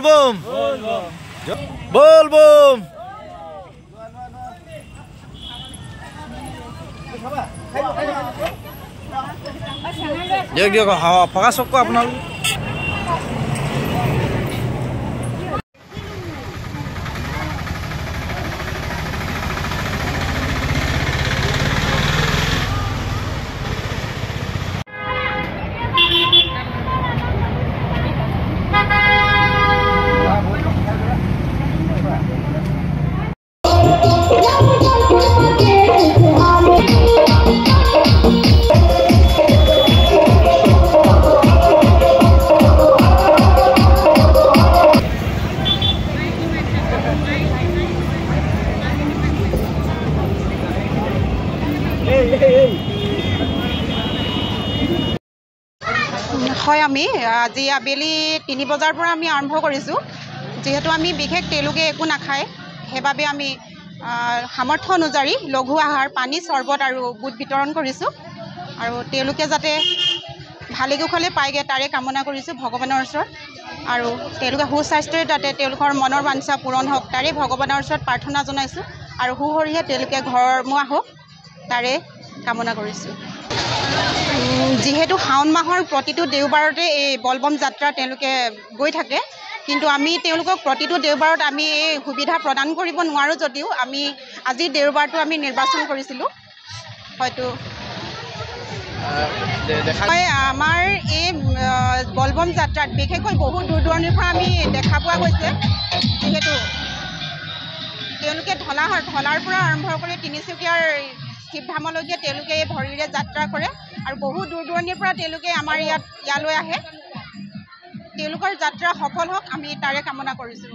बोलबम बोलबम दियक दियक फका चक अपना হয় আমি আজি আবেলি 3 বজাৰ পৰা আমি আৰম্ভ কৰিছো যেহেতু আমি বিশেষ তেলুকে একো নাখায় হেবাবে আমি সামৰ্থ্য অনুযায়ী লঘু আহাৰ পানী চৰবত আৰু বুট বিতৰণ কৰিছো আৰু তেলুকে যাতে ভালে কুশলে পাইগে তাৰে কামনা কৰিছো ভগৱানৰ ওচৰত আৰু তেলুকে সুস্বাস্থ্যৰ যাতে তেলুকৰ মনৰ বাঞ্ছা পূৰণ হওক তাৰে ভগৱানৰ ওচৰত প্ৰাৰ্থনা জনাইছো আৰু সুহৰিহে তেলুকে ঘৰমুৱা হওক তাৰে কামনা কৰিছো যেহেতু শাওন মাহৰ প্ৰতিটো দেওবাৰতে এই বলবম যাত্ৰা তেওঁলোকে গৈ থাকে কিন্তু আমি তেওঁলোকক প্ৰতিটো দেওবাৰত আমি এই সুবিধা প্ৰদান কৰিব নোৱাৰো যদিও আমি আজি দেওবাৰটো আমি নিৰ্বাচন কৰিছিলো হয়তো আমাৰ এই বলবম যাত্ৰাত বিশেষকৈ বহুত দূৰ দূৰণিৰ পৰা আমি দেখা পোৱা গৈছে যেহেতু তেওঁলোকে ঢলাৰ পৰা আৰম্ভ কৰি তিনিচুকীয়াৰ শিৱধামলৈকে তেওঁলোকে ভৰিৰে যাত্ৰা কৰে আৰু বহু দূৰ দূৰণিৰ পৰা তেওঁলোকে আমাৰ ইয়ালৈ আহে তেওঁলোকৰ যাত্ৰা সফল হওক আমি তাৰে কামনা কৰিছো